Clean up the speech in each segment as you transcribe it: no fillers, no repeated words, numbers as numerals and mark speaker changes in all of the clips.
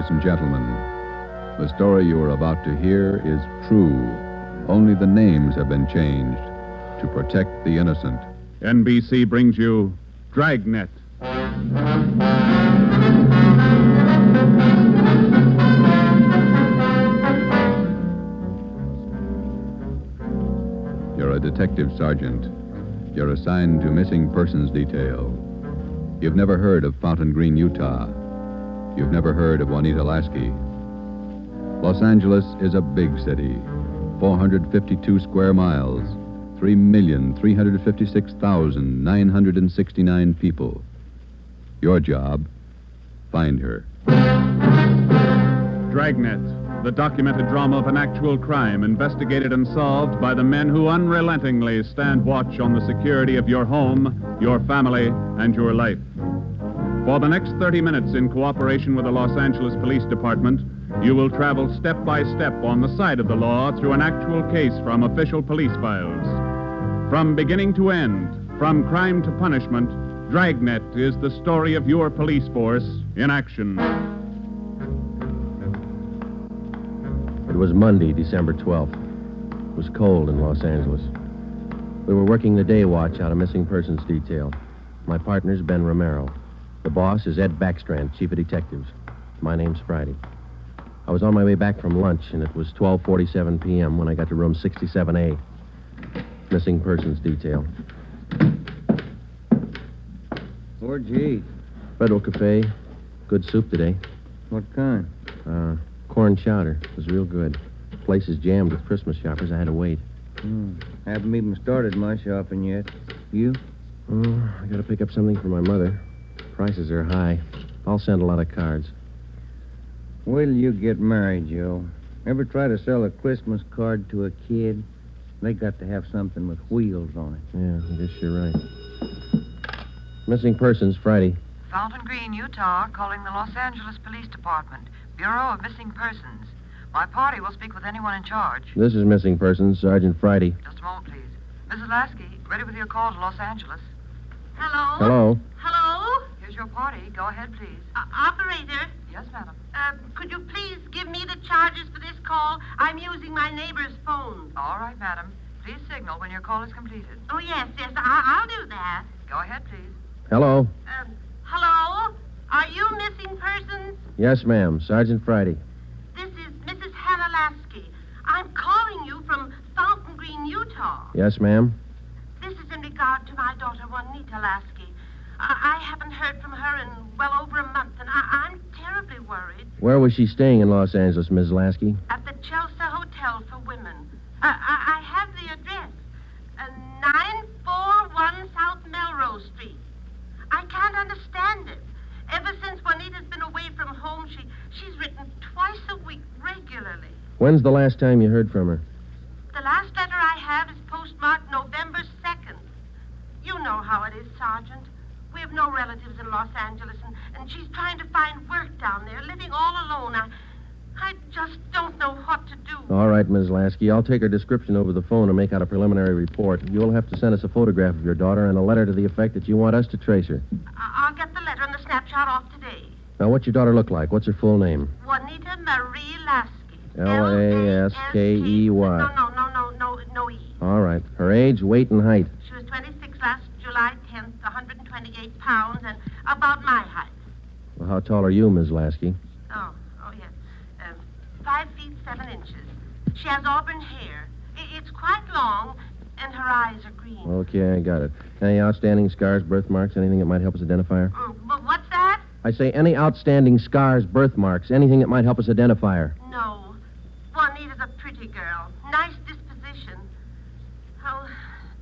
Speaker 1: Ladies and gentlemen, the story you are about to hear is true. Only the names have been changed to protect the innocent.
Speaker 2: NBC brings you Dragnet.
Speaker 1: You're a detective sergeant. You're assigned to missing persons detail. You've never heard of Fountain Green, Utah. You've never heard of Juanita Lasky. Los Angeles is a big city, 452 square miles, 3,356,969 people. Your job, find her.
Speaker 2: Dragnet, the documented drama of an actual crime investigated and solved by the men who unrelentingly stand watch on the security of your home, your family, and your life. For the next 30 minutes, in cooperation with the Los Angeles Police Department, you will travel step by step on the side of the law through an actual case from official police files. From beginning to end, from crime to punishment, Dragnet is the story of your police force in action.
Speaker 3: It was Monday, December 12th. It was cold in Los Angeles. We were working the day watch out of missing persons detail. My partner's Ben Romero. The boss is Ed Backstrand, chief of detectives. My name's Friday. I was on my way back from lunch, and it was 12:47 p.m. when I got to room 67A. Missing persons detail.
Speaker 4: Where'd you eat?
Speaker 3: Federal Cafe. Good soup today.
Speaker 4: What kind?
Speaker 3: Corn chowder. It was real good. The place is jammed with Christmas shoppers. I had to wait.
Speaker 4: Haven't even started my shopping yet. You?
Speaker 3: Oh, I gotta pick up something for my mother. Prices are high. I'll send a lot of cards.
Speaker 4: Wait till you get married, Joe. Ever try to sell a Christmas card to a kid? They got to have something with wheels on it.
Speaker 3: Yeah, I guess you're right. Missing persons, Friday.
Speaker 5: Fountain Green, Utah, calling the Los Angeles Police Department. Bureau of Missing Persons. My party will speak with anyone in charge.
Speaker 3: This is missing persons, Sergeant Friday.
Speaker 5: Just a moment, please. Mrs. Lasky, ready with your call to Los Angeles.
Speaker 6: Hello?
Speaker 3: Hello?
Speaker 6: Hello?
Speaker 5: Here's your party. Go ahead, please.
Speaker 6: Operator,
Speaker 5: Yes, madam.
Speaker 6: could you please give me the charges for this call? I'm using my neighbor's phone.
Speaker 5: All right, madam. Please signal when your call is completed.
Speaker 6: Oh, yes, I'll do that.
Speaker 5: Go ahead, please.
Speaker 3: Hello?
Speaker 6: Hello? Are you missing persons?
Speaker 3: Yes, ma'am. Sergeant Friday.
Speaker 6: This is Mrs. Hannah Lasky. I'm calling you from Fountain Green, Utah.
Speaker 3: Yes, ma'am.
Speaker 6: This is in regard to my daughter, Juanita Lasky. I haven't heard from her in well over a month, and I'm terribly worried.
Speaker 3: Where was she staying in Los Angeles, Ms. Lasky?
Speaker 6: At the Chelsea Hotel for Women. I have the address. 941 South Melrose Street. I can't understand it. Ever since Juanita's been away from home, she's written twice a week regularly.
Speaker 3: When's the last time you heard from her?
Speaker 6: The last letter I have is postmarked November 2nd. You know how it is, Sergeant. We have no relatives in Los Angeles, and she's trying to find work down there, living all alone. I just don't know what to do.
Speaker 3: All right, Ms. Lasky. I'll take her description over the phone and make out a preliminary report. You'll have to send us a photograph of your daughter and a letter to the effect that you want us to trace her.
Speaker 6: I'll get the letter and the snapshot off today.
Speaker 3: Now, what's your daughter look like? What's her full name?
Speaker 6: Juanita Marie Lasky.
Speaker 3: Lasky.
Speaker 6: No E.
Speaker 3: All right. Her age, weight, and height.
Speaker 6: She was 26 last July 10th, 128 pounds, and about my height.
Speaker 3: Well, how tall are you, Ms. Lasky?
Speaker 6: Oh, yes. 5 feet 7 inches. She has auburn hair. It's quite long, and her eyes are green.
Speaker 3: Okay, I got it. Any outstanding scars, birthmarks, anything that might help us identify her?
Speaker 6: But what's that?
Speaker 3: I say any outstanding scars, birthmarks, anything that might help us identify her.
Speaker 6: No. Juanita's a pretty girl. Nice disposition. Oh,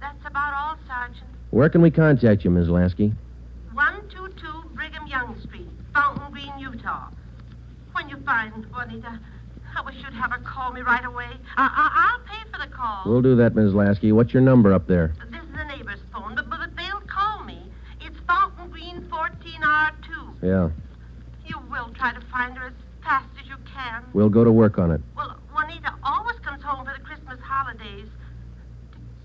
Speaker 6: that's about all, Sergeant.
Speaker 3: Where can we contact you, Ms. Lasky?
Speaker 6: 122 Brigham Young Street, Fountain Green, Utah. When you find Juanita, I wish you'd have her call me right away. I'll pay for the call.
Speaker 3: We'll do that, Ms. Lasky. What's your number up there?
Speaker 6: This is the neighbor's phone, but they'll call me. It's Fountain Green 14R2.
Speaker 3: Yeah.
Speaker 6: You will try to find her as fast as you can.
Speaker 3: We'll go to work on it.
Speaker 6: Well, Juanita always comes home for the Christmas holidays.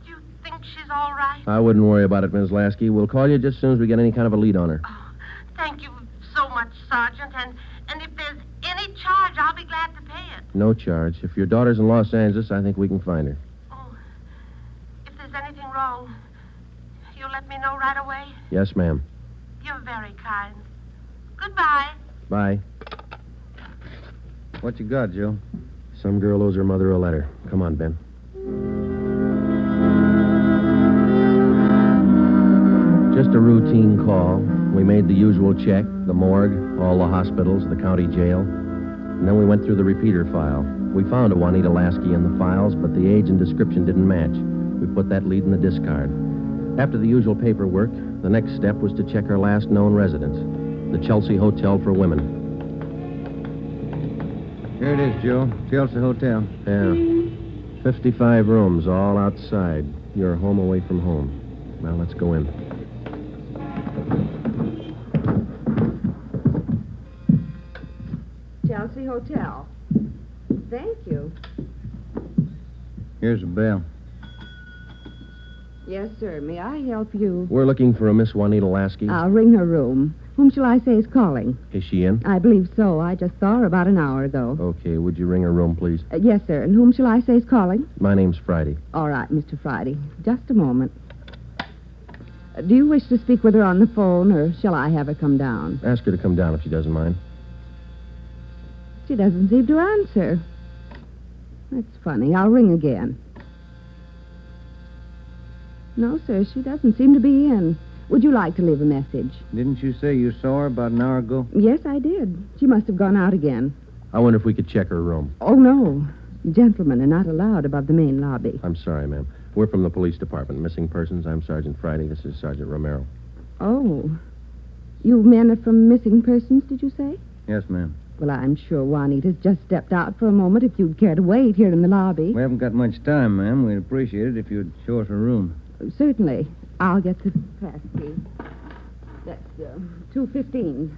Speaker 6: Do you think she's all right?
Speaker 3: I wouldn't worry about it, Ms. Lasky. We'll call you just as soon as we get any kind of a lead on her.
Speaker 6: Oh, thank you so much, Sergeant. And if there's any
Speaker 3: No charge. If your daughter's in Los Angeles, I think we can find her.
Speaker 6: Oh, if there's anything wrong, you'll let me know right away?
Speaker 3: Yes, ma'am.
Speaker 6: You're very kind. Goodbye.
Speaker 3: Bye.
Speaker 4: What you got, Joe?
Speaker 3: Some girl owes her mother a letter. Come on, Ben. Just a routine call. We made the usual check, the morgue, all the hospitals, the county jail. And then we went through the repeater file. We found a Juanita Lasky in the files, but the age and description didn't match. We put that lead in the discard. After the usual paperwork, the next step was to check her last known residence, the Chelsea Hotel for Women.
Speaker 4: Here it is, Joe. Chelsea Hotel.
Speaker 3: Yeah. 55 rooms, all outside. Your home away from home. Well, let's go in.
Speaker 7: Chelsea Hotel. Thank you.
Speaker 4: Here's a bell.
Speaker 7: Yes, sir. May I help you?
Speaker 3: We're looking for a Miss Juanita Lasky.
Speaker 7: I'll ring her room. Whom shall I say is calling?
Speaker 3: Is she in?
Speaker 7: I believe so. I just saw her about an hour ago.
Speaker 3: Okay, would you ring her room, please?
Speaker 7: Yes, sir. And whom shall I say is calling?
Speaker 3: My name's Friday.
Speaker 7: All right, Mr. Friday. Just a moment. Do you wish to speak with her on the phone, or shall I have her come down?
Speaker 3: Ask her to come down if she doesn't mind.
Speaker 7: She doesn't seem to answer. That's funny. I'll ring again. No, sir, she doesn't seem to be in. Would you like to leave a message?
Speaker 4: Didn't you say you saw her about an hour ago?
Speaker 7: Yes, I did. She must have gone out again.
Speaker 3: I wonder if we could check her room.
Speaker 7: Oh, no. Gentlemen are not allowed above the main lobby.
Speaker 3: I'm sorry, ma'am. We're from the police department. Missing persons. I'm Sergeant Friday. This is Sergeant Romero.
Speaker 7: Oh. You men are from missing persons, did you say?
Speaker 4: Yes, ma'am.
Speaker 7: Well, I'm sure Juanita's just stepped out for a moment if you'd care to wait here in the lobby.
Speaker 4: We haven't got much time, ma'am. We'd appreciate it if you'd show us her room.
Speaker 7: Certainly. I'll get the pass key. That's 215.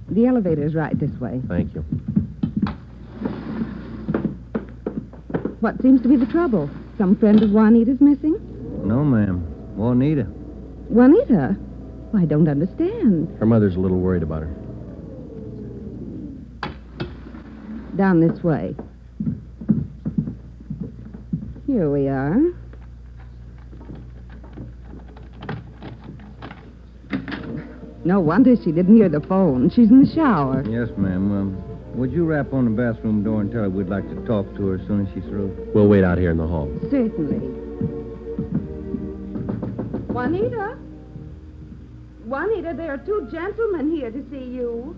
Speaker 7: The elevator's right this way.
Speaker 3: Thank you.
Speaker 7: What seems to be the trouble? Some friend of Juanita's missing?
Speaker 4: No, ma'am. Juanita.
Speaker 7: Juanita? Well, I don't understand.
Speaker 3: Her mother's a little worried about her.
Speaker 7: Down this way. Here we are. No wonder she didn't hear the phone. She's in the shower.
Speaker 4: Yes, ma'am. Would you rap on the bathroom door and tell her we'd like to talk to her as soon as she's through?
Speaker 3: We'll wait out here in the hall.
Speaker 7: Certainly. Juanita? Juanita, there are two gentlemen here to see you.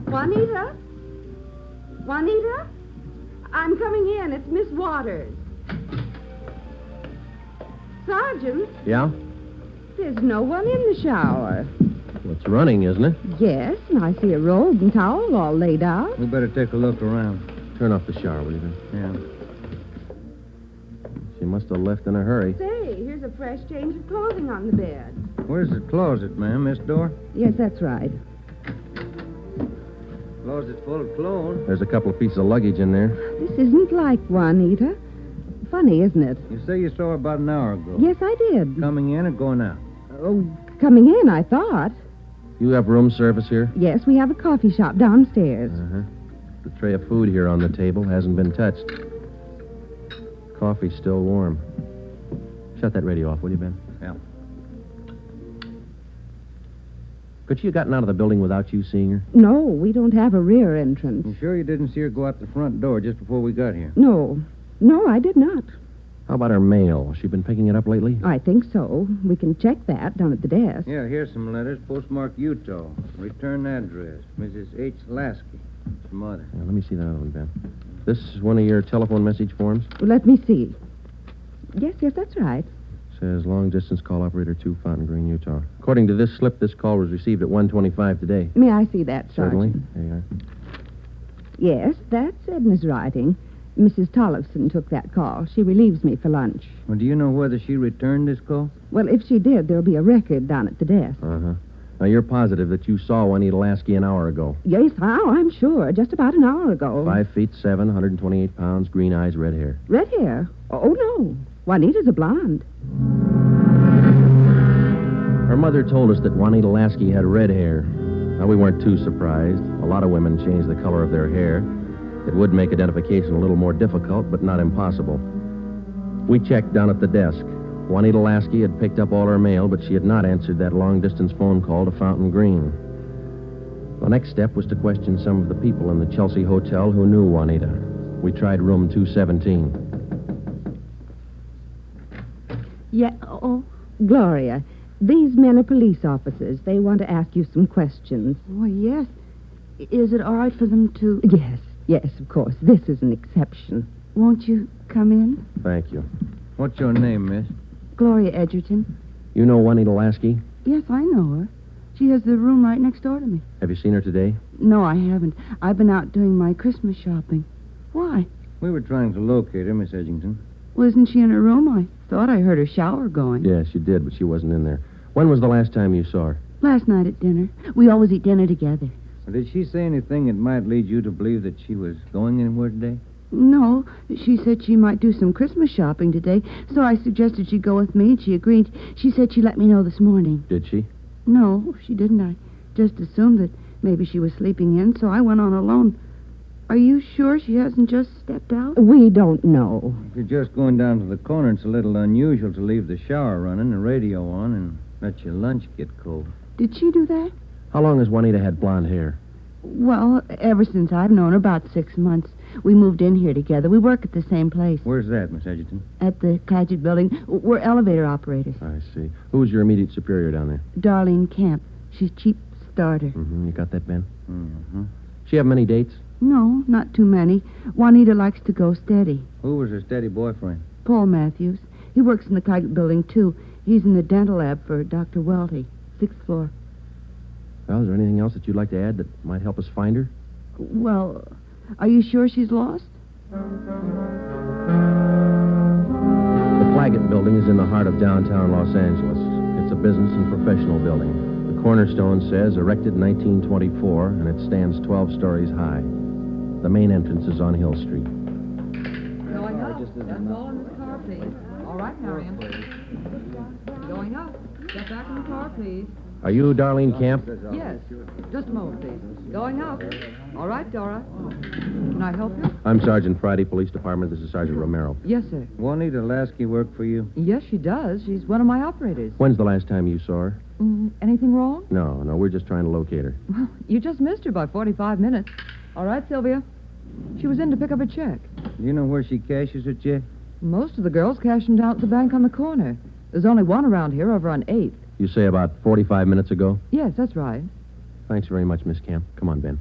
Speaker 7: Juanita? Juanita? I'm coming in. It's Miss Waters. Sergeant,
Speaker 3: Yeah?
Speaker 7: there's no one in the shower.
Speaker 3: Well, it's running, isn't it?
Speaker 7: Yes, and I see a robe and towel all laid out.
Speaker 4: We better take a look around.
Speaker 3: Turn off the shower, will you, Ben?
Speaker 4: Yeah.
Speaker 3: She must have left in a hurry.
Speaker 7: Say, here's a fresh change of clothing on the bed.
Speaker 4: Where's the closet, ma'am? This door?
Speaker 7: Yes, that's right.
Speaker 4: Closet full of clothes.
Speaker 3: There's a couple of pieces of luggage in there.
Speaker 7: This isn't like Juanita. Funny, isn't it?
Speaker 4: You say you saw her about an hour ago.
Speaker 7: Yes, I did.
Speaker 4: Coming in or going out?
Speaker 7: Oh, coming in, I thought.
Speaker 3: You have room service here?
Speaker 7: Yes, we have a coffee shop downstairs.
Speaker 3: Uh-huh. The tray of food here on the table hasn't been touched. Coffee's still warm. Shut that radio off, will you, Ben?
Speaker 4: Yeah.
Speaker 3: Could she have gotten out of the building without you seeing her?
Speaker 7: No, we don't have a rear entrance.
Speaker 4: You sure you didn't see her go out the front door just before we got here?
Speaker 7: No, I did not.
Speaker 3: How about her mail? Has she been picking it up lately?
Speaker 7: I think so. We can check that down at the desk.
Speaker 4: Yeah, here's some letters. Postmarked Utah. Return address. Mrs. H. Lasky. It's mother.
Speaker 3: Yeah, let me see that other one, Ben. This is one of your telephone message forms?
Speaker 7: Let me see. Yes, that's right.
Speaker 3: Says long distance call operator 2, Fountain Green, Utah. According to this slip, this call was received at 1:25 today.
Speaker 7: May I see that,
Speaker 3: Certainly.
Speaker 7: Sergeant?
Speaker 3: There you are.
Speaker 7: Yes, that's Edna's writing. Mrs. Tollefson took that call. She relieves me for lunch.
Speaker 4: Well, do you know whether she returned this call?
Speaker 7: Well, if she did, there'll be a record down at the desk.
Speaker 3: Uh-huh. Now, you're positive that you saw Juanita Lasky an hour ago.
Speaker 7: Yes, I'm sure. Just about an hour ago.
Speaker 3: 5'7", 128 pounds, green eyes, red hair.
Speaker 7: Red hair? Oh, no. Juanita's a blonde.
Speaker 3: Her mother told us that Juanita Lasky had red hair. Now, we weren't too surprised. A lot of women change the color of their hair. It would make identification a little more difficult, but not impossible. We checked down at the desk. Juanita Lasky had picked up all her mail, but she had not answered that long-distance phone call to Fountain Green. The next step was to question some of the people in the Chelsea Hotel who knew Juanita. We tried room 217.
Speaker 7: Yeah, Gloria, these men are police officers. They want to ask you some questions.
Speaker 8: Oh, yes. Is it all right for them to...
Speaker 7: Yes, of course. This is an exception.
Speaker 8: Won't you come in?
Speaker 3: Thank you.
Speaker 4: What's your name, miss?
Speaker 8: Gloria Edgerton.
Speaker 3: You know Juanita Lasky?
Speaker 8: Yes, I know her. She has the room right next door to me.
Speaker 3: Have you seen her today?
Speaker 8: No, I haven't. I've been out doing my Christmas shopping. Why?
Speaker 4: We were trying to locate her, Miss Edgington.
Speaker 8: Well, isn't she in her room? I thought I heard her shower going.
Speaker 3: Yes, you did, but she wasn't in there. When was the last time you saw her?
Speaker 8: Last night at dinner. We always eat dinner together.
Speaker 4: Did she say anything that might lead you to believe that she was going anywhere today?
Speaker 8: No, she said she might do some Christmas shopping today, so I suggested she go with me, and she agreed. She said she'd let me know this morning.
Speaker 3: Did she?
Speaker 8: No, she didn't. I just assumed that maybe she was sleeping in, so I went on alone. Are you sure she hasn't just stepped out?
Speaker 7: We don't know.
Speaker 4: If you're just going down to the corner, it's a little unusual to leave the shower running, the radio on, and let your lunch get cold.
Speaker 8: Did she do that?
Speaker 3: How long has Juanita had blonde hair?
Speaker 8: Well, ever since I've known her, about 6 months. We moved in here together. We work at the same place.
Speaker 4: Where's that, Miss Edgerton?
Speaker 8: At the Clagett building. We're elevator operators.
Speaker 3: I see. Who was your immediate superior down there?
Speaker 8: Darlene Camp. She's chief starter.
Speaker 3: Mm-hmm. You got that, Ben?
Speaker 4: Mm-hmm.
Speaker 3: She have many dates?
Speaker 8: No, not too many. Juanita likes to go steady.
Speaker 4: Who was her steady boyfriend?
Speaker 8: Paul Matthews. He works in the Clagett building, too. He's in the dental lab for Dr. Welty, 6th floor.
Speaker 3: Well, is there anything else that you'd like to add that might help us find her?
Speaker 8: Well, are you sure she's lost?
Speaker 3: The Clagett building is in the heart of downtown Los Angeles. It's a business and professional building. The cornerstone says erected in 1924, and it stands 12 stories high. The main entrance is on Hill Street.
Speaker 9: Going up. That's all in the car, please. All right, Marion. Going up. Get back in the car, please.
Speaker 3: Are you Darlene Camp?
Speaker 9: Yes. Just a moment, please. Going up. All right, Dora. Can I help you?
Speaker 3: I'm Sergeant Friday, Police Department. This is Sergeant Romero.
Speaker 9: Yes, sir.
Speaker 4: Juanita Lasky work for you?
Speaker 9: Yes, she does. She's one of my operators.
Speaker 3: When's the last time you saw her?
Speaker 9: Anything wrong?
Speaker 3: No, we're just trying to locate her.
Speaker 9: Well, you just missed her by 45 minutes. All right, Sylvia. She was in to pick up a check.
Speaker 4: Do you know where she cashes her check?
Speaker 9: Most of the girls cash them down at the bank on the corner. There's only one around here over on 8th.
Speaker 3: You say about 45 minutes ago?
Speaker 9: Yes, that's right.
Speaker 3: Thanks very much, Miss Camp. Come on, Ben.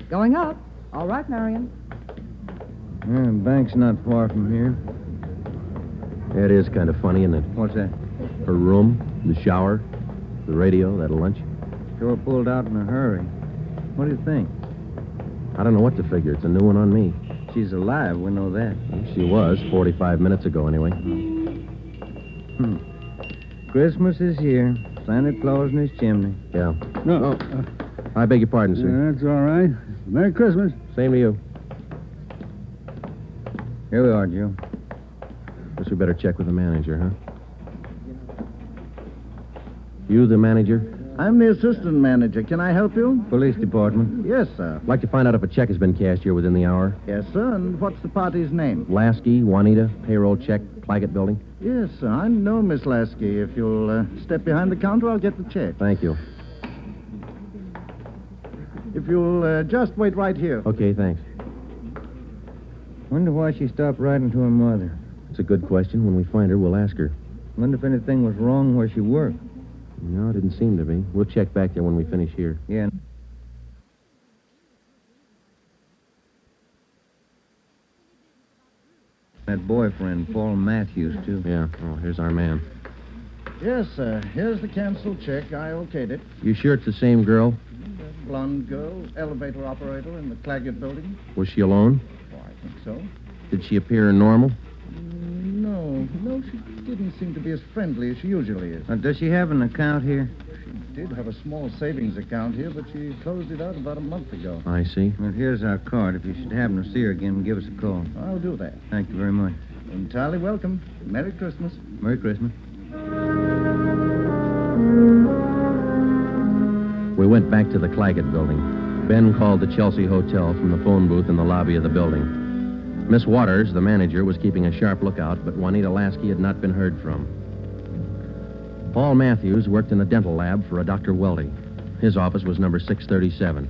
Speaker 9: Going up. All right, Marion.
Speaker 4: Bank's not far from here.
Speaker 3: It is kind of funny, isn't it?
Speaker 4: What's that?
Speaker 3: Her room, the shower, the radio, that lunch.
Speaker 4: Sure pulled out in a hurry. What do you think?
Speaker 3: I don't know what to figure. It's a new one on me.
Speaker 4: She's alive, we know that.
Speaker 3: She was, 45 minutes ago, anyway.
Speaker 4: Christmas is here. Santa Claus in his chimney.
Speaker 3: Yeah.
Speaker 10: No.
Speaker 3: I beg your pardon, sir.
Speaker 10: That's all right. Merry Christmas.
Speaker 3: Same to you.
Speaker 4: Here we are, Joe.
Speaker 3: Guess we better check with the manager, huh? You the manager?
Speaker 10: I'm the assistant manager. Can I help you?
Speaker 4: Police department.
Speaker 10: Yes, sir.
Speaker 3: I'd like to find out if a check has been cashed here within the hour.
Speaker 10: Yes, sir. And what's the party's name?
Speaker 3: Lasky, Juanita, payroll check, Clagett building.
Speaker 10: Yes, sir. I know Miss Lasky. If you'll step behind the counter, I'll get the check.
Speaker 3: Thank you.
Speaker 10: If you'll just wait right here.
Speaker 3: Okay, thanks.
Speaker 4: Wonder why she stopped writing to her mother.
Speaker 3: It's a good question. When we find her, we'll ask her.
Speaker 4: Wonder if anything was wrong where she worked.
Speaker 3: No, it didn't seem to be. We'll check back there when we finish here.
Speaker 4: Yeah. That boyfriend, Paul Matthews, too.
Speaker 3: Yeah. Oh, here's our man.
Speaker 10: Yes, sir. Here's the canceled check. I okayed it.
Speaker 3: You sure it's the same girl?
Speaker 10: The blonde girl, elevator operator in the Clagett building.
Speaker 3: Was she alone?
Speaker 10: Oh, I think so.
Speaker 3: Did she appear normal?
Speaker 10: No, she didn't seem to be as friendly as she usually is.
Speaker 4: Does she have an account here?
Speaker 10: She did have a small savings account here, but she closed it out about a month ago.
Speaker 3: I see.
Speaker 4: Well, here's our card. If you should happen to see her again, give us a call.
Speaker 10: I'll do that.
Speaker 4: Thank you very much.
Speaker 10: Entirely welcome. Merry Christmas.
Speaker 4: Merry Christmas.
Speaker 3: We went back to the Clagett building. Ben called the Chelsea Hotel from the phone booth in the lobby of the building. Miss Waters, the manager, was keeping a sharp lookout, but Juanita Lasky had not been heard from. Paul Matthews worked in a dental lab for a Dr. Welty. His office was number 637.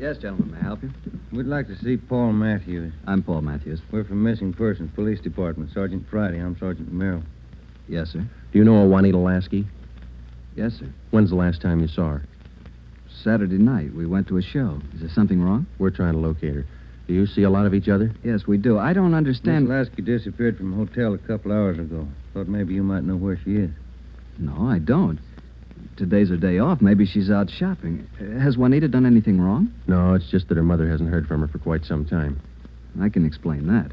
Speaker 11: Yes, gentlemen, may I help you?
Speaker 4: We'd like to see Paul Matthews.
Speaker 11: I'm Paul Matthews.
Speaker 4: We're from Missing Persons Police Department. Sergeant Friday. I'm Sergeant Romero.
Speaker 11: Yes, sir.
Speaker 3: Do you know a Juanita Lasky?
Speaker 11: Yes, sir.
Speaker 3: When's the last time you saw her?
Speaker 11: Saturday night, we went to a show. Is there something wrong?
Speaker 3: We're trying to locate her. Do you see a lot of each other?
Speaker 11: Yes, we do. I don't understand...
Speaker 4: Miss Lasky disappeared from a hotel a couple hours ago. Thought maybe you might know where she is.
Speaker 11: No, I don't. Today's her day off. Maybe she's out shopping. Has Juanita done anything wrong?
Speaker 3: No, it's just that her mother hasn't heard from her for quite some time.
Speaker 11: I can explain that.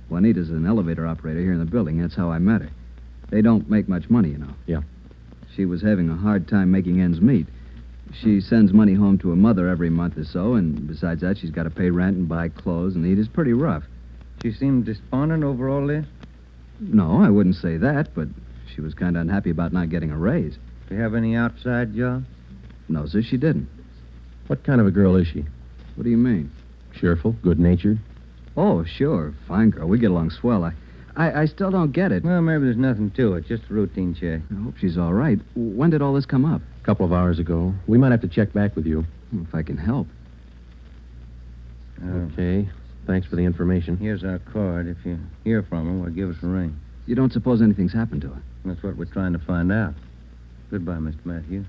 Speaker 11: Juanita's an elevator operator here in the building. That's how I met her. They don't make much money, you know.
Speaker 3: Yeah.
Speaker 11: She was having a hard time making ends meet. She sends money home to her mother every month or so, and besides that, she's got to pay rent and buy clothes and eat. It's pretty rough.
Speaker 4: She seemed despondent over all this?
Speaker 11: No, I wouldn't say that, but she was kind of unhappy about not getting a raise.
Speaker 4: Do you have any outside jobs?
Speaker 11: No, sir, she didn't.
Speaker 3: What kind of a girl is she?
Speaker 11: What do you mean?
Speaker 3: Cheerful, good-natured?
Speaker 11: Oh, sure. Fine girl. We get along swell. I still don't get it.
Speaker 4: Well, maybe there's nothing to it. Just a routine check.
Speaker 11: I hope she's all right. When did all this come up?
Speaker 3: A couple of hours ago. We might have to check back with you.
Speaker 11: Well, if I can help.
Speaker 3: Okay. Thanks for the information.
Speaker 4: Here's our card. If you hear from her, well, give us a ring.
Speaker 11: You don't suppose anything's happened to her?
Speaker 4: That's what we're trying to find out. Goodbye, Mr. Matthews.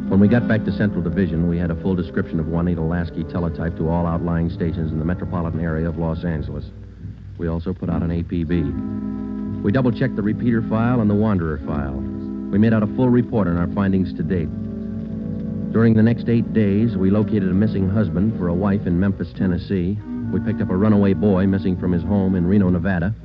Speaker 3: When we got back to Central Division, we had a full description of Juanita Lasky teletyped to all outlying stations in the metropolitan area of Los Angeles. We also put out an APB. We double-checked the repeater file and the wanderer file. We made out a full report on our findings to date. During the next 8 days, we located a missing husband for a wife in Memphis, Tennessee. We picked up a runaway boy missing from his home in Reno, Nevada,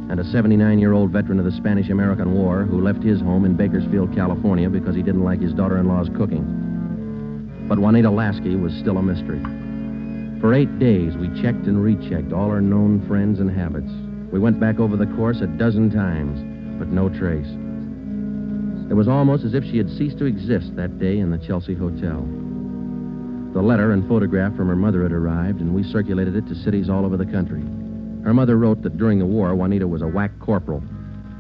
Speaker 3: and a 79-year-old veteran of the Spanish-American War who left his home in Bakersfield, California because he didn't like his daughter-in-law's cooking. But Juanita Lasky was still a mystery. For 8 days, we checked and rechecked all her known friends and habits. We went back over the course a dozen times, but no trace. It was almost as if she had ceased to exist that day in the Chelsea Hotel. The letter and photograph from her mother had arrived, and we circulated it to cities all over the country. Her mother wrote that during the war, Juanita was a whack corporal.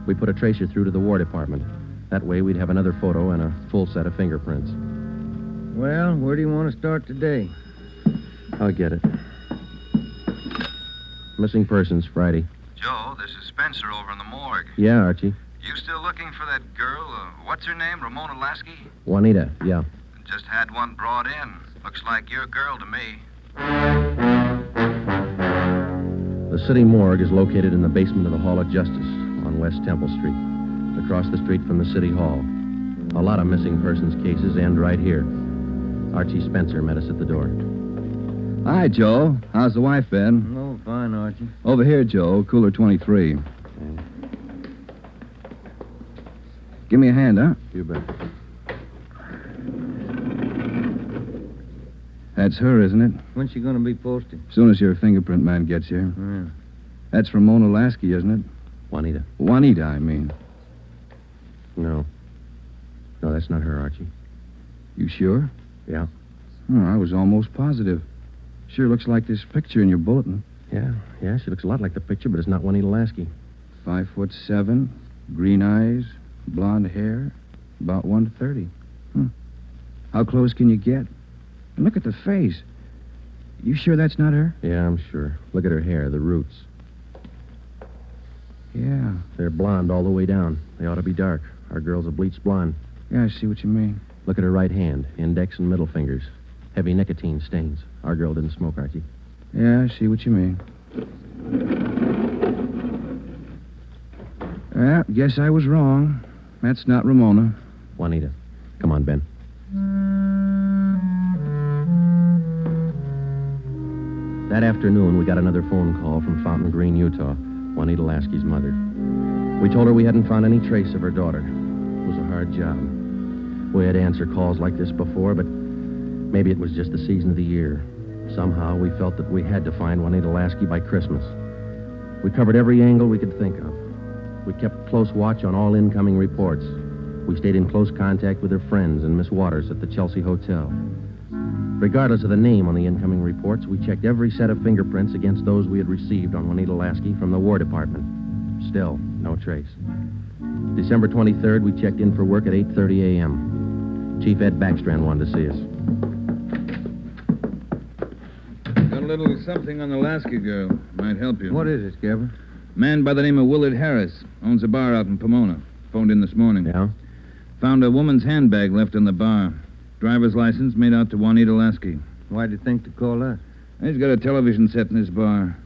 Speaker 3: We put a tracer through to the War Department. That way, we'd have another photo and a full set of fingerprints.
Speaker 4: Well, where do you want to start today?
Speaker 3: I'll get it. Missing persons, Friday.
Speaker 12: Joe, this is Spencer over in the morgue.
Speaker 3: Yeah, Archie.
Speaker 12: You still looking for that girl? What's her name? Ramona Lasky?
Speaker 3: Juanita, yeah.
Speaker 12: Just had one brought in. Looks like your girl to me.
Speaker 3: The city morgue is located in the basement of the Hall of Justice on West Temple Street, across the street from the City Hall. A lot of missing persons cases end right here. Archie Spencer met us at the door.
Speaker 11: Hi, Joe. How's the wife been?
Speaker 4: Oh, fine, Archie.
Speaker 11: Over here, Joe. Cooler 23. Give me a hand, huh?
Speaker 3: You bet.
Speaker 11: That's her, isn't it?
Speaker 4: When's she going to be posted?
Speaker 11: As soon as your fingerprint man gets here.
Speaker 4: Yeah.
Speaker 11: That's Ramona Lasky, isn't it?
Speaker 3: Juanita.
Speaker 11: Juanita, I mean.
Speaker 3: No. No, that's not her, Archie.
Speaker 11: You sure?
Speaker 3: Yeah.
Speaker 11: Oh, I was almost positive. Sure looks like this picture in your bulletin.
Speaker 3: Yeah, she looks a lot like the picture, but it's not Juanita Lasky.
Speaker 11: 5'7", green eyes, blonde hair, about 130. How close can you get? And look at the face. You sure that's not her?
Speaker 3: Yeah, I'm sure. Look at her hair, the roots.
Speaker 11: Yeah.
Speaker 3: They're blonde all the way down. They ought to be dark. Our girl's a bleached blonde.
Speaker 11: Yeah, I see what you mean.
Speaker 3: Look at her right hand, index and middle fingers. Heavy nicotine stains. Our girl didn't smoke, Archie.
Speaker 11: Yeah, I see what you mean. Well, guess I was wrong. That's not Ramona.
Speaker 3: Juanita. Come on, Ben. That afternoon, we got another phone call from Fountain Green, Utah, Juanita Lasky's mother. We told her we hadn't found any trace of her daughter. It was a hard job. We had to answer calls like this before, but maybe it was just the season of the year. Somehow, we felt that we had to find Juanita Lasky by Christmas. We covered every angle we could think of. We kept close watch on all incoming reports. We stayed in close contact with her friends and Miss Waters at the Chelsea Hotel. Regardless of the name on the incoming reports, we checked every set of fingerprints against those we had received on Juanita Lasky from the War Department. Still, no trace. December 23rd, we checked in for work at 8:30 a.m. Chief Ed Backstrand wanted to see us.
Speaker 11: Got a little something on the Lasky girl. Might help you.
Speaker 4: What is it, Skipper?
Speaker 11: Man by the name of Willard Harris. Owns a bar out in Pomona. Phoned in this morning.
Speaker 3: Yeah?
Speaker 11: Found a woman's handbag left in the bar. Driver's license made out to Juanita Lasky.
Speaker 4: Why'd you think to call us?
Speaker 11: He's got a television set in his bar.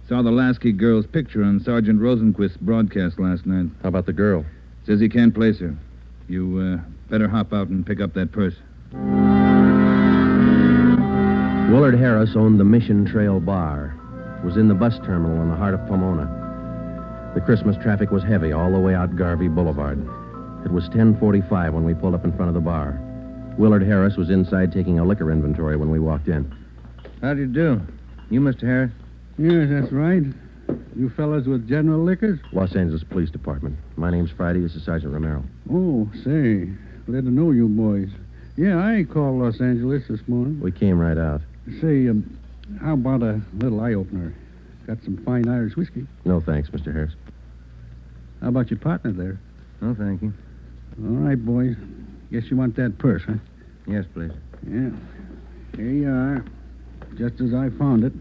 Speaker 11: Saw the Lasky girl's picture on Sergeant Rosenquist's broadcast last night.
Speaker 3: How about the girl?
Speaker 11: Says he can't place her. You better hop out and pick up that purse.
Speaker 3: Willard Harris owned the Mission Trail Bar. It was in the bus terminal in the heart of Pomona. The Christmas traffic was heavy all the way out Garvey Boulevard. It was 10:45 when we pulled up in front of the bar. Willard Harris was inside taking a liquor inventory when we walked in.
Speaker 4: How do you do? You, Mr. Harris?
Speaker 13: Yes, that's right. You fellas with General Liquors?
Speaker 3: Los Angeles Police Department. My name's Friday. This is Sergeant Romero.
Speaker 13: Oh, say, glad to know you boys. Yeah, I called Los Angeles this morning.
Speaker 3: We came right out.
Speaker 13: Say, how about a little eye-opener? Got some fine Irish whiskey.
Speaker 3: No, thanks, Mr. Harris.
Speaker 13: How about your partner there?
Speaker 4: No, thank you.
Speaker 13: All right, boys. Guess you want that purse, huh?
Speaker 4: Yes, please.
Speaker 13: Yeah. Here you are. Just as I found it.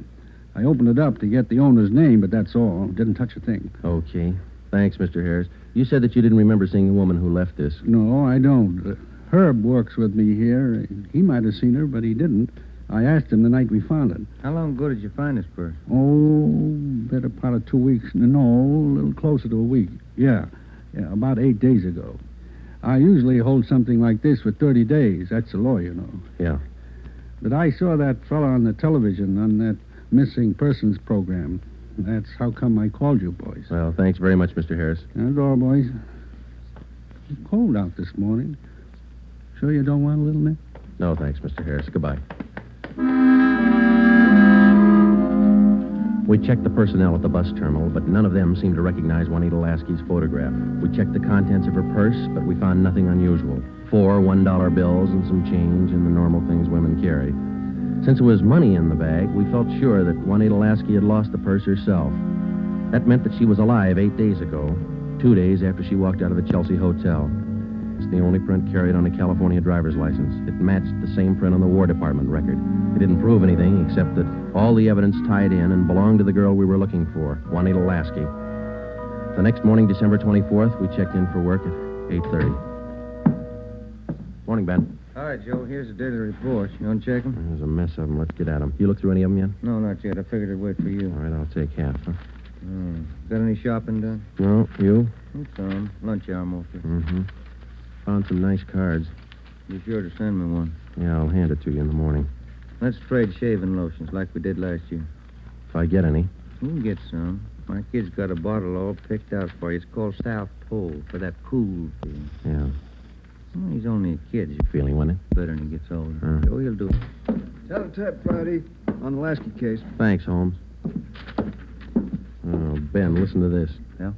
Speaker 13: I opened it up to get the owner's name, but that's all. Didn't touch a thing.
Speaker 3: Okay. Thanks, Mr. Harris. You said that you didn't remember seeing the woman who left this.
Speaker 13: No, I don't. Herb works with me here. He might have seen her, but he didn't. I asked him the night we found it.
Speaker 4: How long ago did you find this purse?
Speaker 13: Oh, better part of 2 weeks. No, a little closer to a week. Yeah, about 8 days ago. I usually hold something like this for 30 days. That's the law, you know.
Speaker 3: Yeah.
Speaker 13: But I saw that fella on the television on that missing persons program. That's how come I called you, boys.
Speaker 3: Well, thanks very much, Mr. Harris.
Speaker 13: That's all, boys. It's cold out this morning. Sure you don't want a little nip?
Speaker 3: No, thanks, Mr. Harris. Goodbye. We checked the personnel at the bus terminal, but none of them seemed to recognize Juanita Lasky's photograph. We checked the contents of her purse, but we found nothing unusual. 4 $1 bills and some change and the normal things women carry. Since it was money in the bag, we felt sure that Juanita Lasky had lost the purse herself. That meant that she was alive 8 days ago, 2 days after she walked out of the Chelsea Hotel. It's the only print carried on a California driver's license. It matched the same print on the War Department record. It didn't prove anything except that all the evidence tied in and belonged to the girl we were looking for, Juanita Lasky. The next morning, December 24th, we checked in for work at 8:30. Morning, Ben.
Speaker 4: All right, Joe, here's the daily report. You want to check them?
Speaker 3: There's a mess of them. Let's get at them. You look through any of them yet?
Speaker 4: No, not yet. I figured I'd wait for you.
Speaker 3: All right, I'll take half, huh?
Speaker 4: Got any shopping done?
Speaker 3: No, you?
Speaker 4: Some. Lunch hour mostly.
Speaker 3: Mm-hmm. Found some nice cards.
Speaker 4: Be sure to send me one.
Speaker 3: Yeah, I'll hand it to you in the morning.
Speaker 4: Let's trade shaving lotions like we did last year.
Speaker 3: If I get any.
Speaker 4: You can get some. My kid's got a bottle all picked out for you. It's called South Pole, for that cool feeling.
Speaker 3: Yeah.
Speaker 4: Well, he's only a kid. He's
Speaker 3: feeling, wasn't it?
Speaker 4: better when he gets older. Oh, he'll do it.
Speaker 10: Tell a tap, Friday, on the Lasky case.
Speaker 3: Thanks, Holmes. Oh, Ben, listen to this.
Speaker 4: Yeah?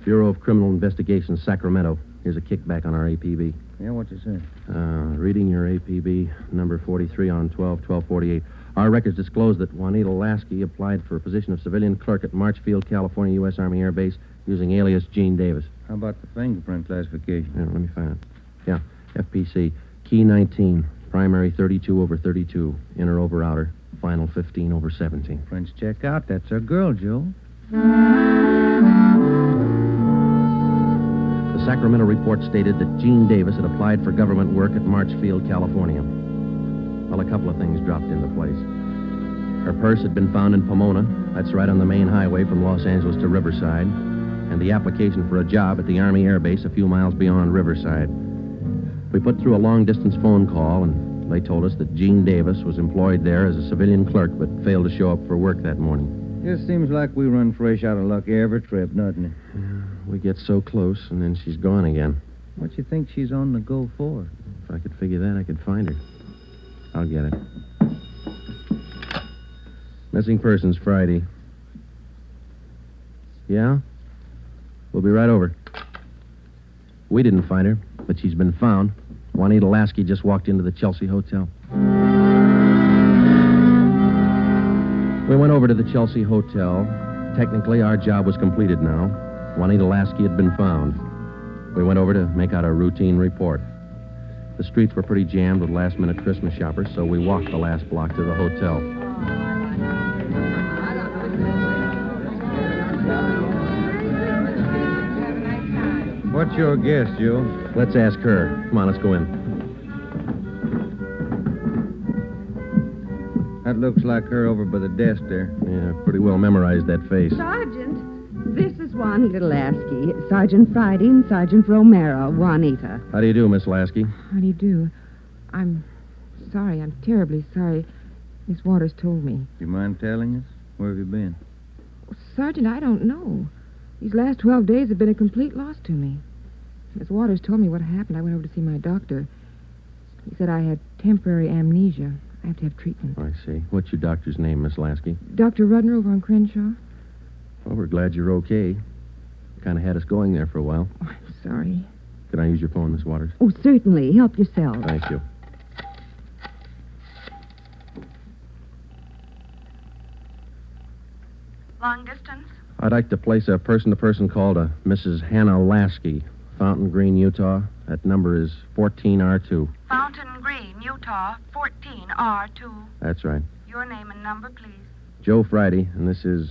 Speaker 3: Bureau of Criminal Investigation, Sacramento. Here's a kickback on our APB.
Speaker 4: Yeah, what's it say?
Speaker 3: Reading your APB, number 43 on 12/12/48. Our records disclose that Juanita Lasky applied for a position of civilian clerk at Marchfield, California, U.S. Army Air Base, using alias Gene Davis.
Speaker 4: How about the fingerprint classification?
Speaker 3: Yeah, let me find it. Yeah, FPC. Key 19, primary 32/32, inner over outer, final 15/17.
Speaker 4: Prints check out. That's our girl, Joe.
Speaker 3: The Sacramento report stated that Gene Davis had applied for government work at Marchfield, California. Well, a couple of things dropped into place. Her purse had been found in Pomona. That's right on the main highway from Los Angeles to Riverside. And the application for a job at the Army Air Base a few miles beyond Riverside. We put through a long-distance phone call, and they told us that Gene Davis was employed there as a civilian clerk but failed to show up for work that morning.
Speaker 4: It seems like we run fresh out of luck every trip, doesn't it?
Speaker 3: We get so close, and then she's gone again.
Speaker 4: What you think she's on the go for?
Speaker 3: If I could figure that, I could find her. I'll get it. Missing persons, Friday. Yeah? We'll be right over. We didn't find her, but she's been found. Juanita Lasky just walked into the Chelsea Hotel. We went over to the Chelsea Hotel. Technically, our job was completed now. Juanita Lasky had been found. We went over to make out a routine report. The streets were pretty jammed with last-minute Christmas shoppers, so we walked the last block to the hotel.
Speaker 4: What's your guess, Joe?
Speaker 3: Let's ask her. Come on, let's go in.
Speaker 4: That looks like her over by the desk there.
Speaker 3: Yeah, pretty well memorized that face.
Speaker 7: Sergeant, this is Juanita Lasky. Sergeant Friday and Sergeant Romero. Juanita.
Speaker 3: How do you do, Miss Lasky?
Speaker 9: How do you do? I'm sorry. I'm terribly sorry. Miss Waters told me.
Speaker 4: You mind telling us? Where have you been?
Speaker 9: Sergeant, I don't know. These last 12 days have been a complete loss to me. Miss Waters told me what happened. I went over to see my doctor. He said I had temporary amnesia. I have to have treatment.
Speaker 3: I see. What's your doctor's name, Miss Lasky?
Speaker 9: Dr. Rudner over on Crenshaw.
Speaker 3: Well, we're glad you're okay. Kind of had us going there for a while.
Speaker 9: Oh, I'm sorry.
Speaker 3: Can I use your phone, Miss Waters?
Speaker 7: Oh, certainly. Help yourself.
Speaker 3: Thank you.
Speaker 14: Long distance?
Speaker 3: I'd like to place a person-to-person call to Mrs. Hannah Lasky, Fountain Green, Utah. That number is 14R2.
Speaker 14: Fountain Green, Utah, 14R2.
Speaker 3: That's right.
Speaker 14: Your name and number, please.
Speaker 3: Joe Friday, and this is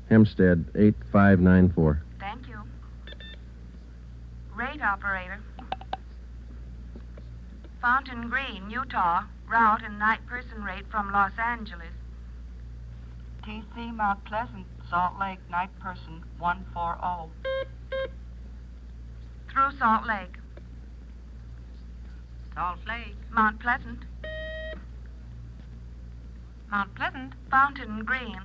Speaker 3: Hempstead 8594.
Speaker 14: Thank you. Rate operator. Fountain Green, Utah, route and night person rate from Los Angeles. TC Mount Pleasant, Salt Lake, night person 140. Through Salt Lake. Salt Lake. Mount Pleasant. Mount Pleasant. Fountain Green.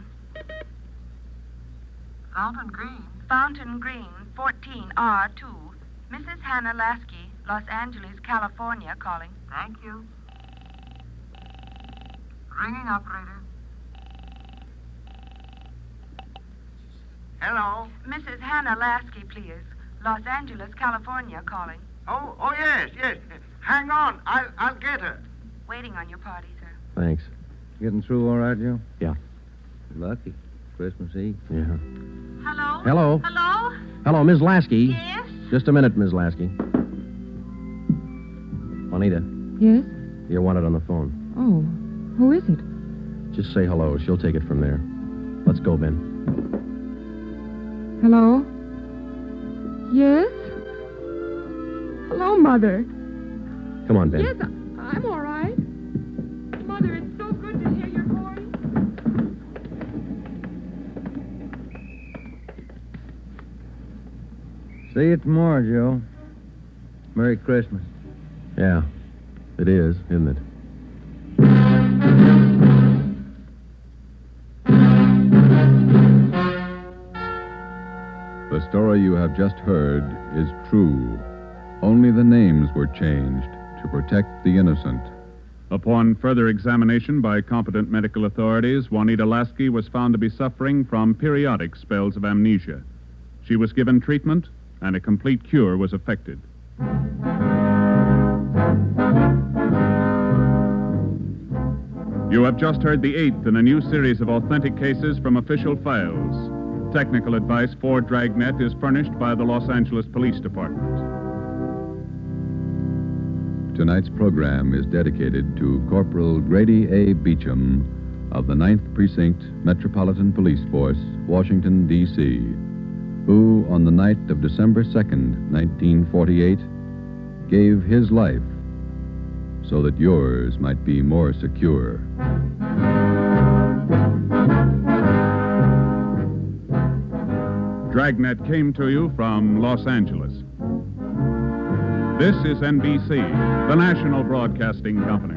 Speaker 14: Fountain Green. Fountain Green, 14R2. Mrs. Hannah Lasky, Los Angeles, California, calling. Thank you. Ringing operator.
Speaker 15: Hello.
Speaker 14: Mrs. Hannah Lasky, please. Los Angeles, California, calling.
Speaker 15: Oh, yes. Hang on. I'll get her.
Speaker 14: Waiting on your party, sir.
Speaker 3: Thanks.
Speaker 4: Getting through all right, Joe?
Speaker 3: Yeah.
Speaker 4: Lucky. Christmas Eve.
Speaker 3: Yeah.
Speaker 6: Hello?
Speaker 3: Hello.
Speaker 6: Hello?
Speaker 3: Hello, Miss Lasky.
Speaker 6: Yes?
Speaker 3: Just a minute, Miss Lasky. Juanita,
Speaker 9: Yes?
Speaker 3: you're wanted on the phone.
Speaker 9: Oh, who is it?
Speaker 3: Just say hello. She'll take it from there. Let's go, Ben.
Speaker 9: Hello? Yes? Hello, Mother.
Speaker 3: Come on, Ben.
Speaker 9: Yes, I'm all right. Mother, it's so good to hear your voice.
Speaker 4: See you tomorrow, Joe. Merry Christmas.
Speaker 3: Yeah, it is, isn't it?
Speaker 1: The story you have just heard is true. Only the names were changed to protect the innocent.
Speaker 2: Upon further examination by competent medical authorities, Juanita Lasky was found to be suffering from periodic spells of amnesia. She was given treatment, and a complete cure was effected. You have just heard the 8th in a new series of authentic cases from official files. Technical advice for Dragnet is furnished by the Los Angeles Police Department.
Speaker 1: Tonight's program is dedicated to Corporal Grady A. Beecham of the 9th Precinct Metropolitan Police Force, Washington, D.C., who, on the night of December 2nd, 1948, gave his life so that yours might be more secure.
Speaker 2: Dragnet came to you from Los Angeles. This is NBC, the national broadcasting company.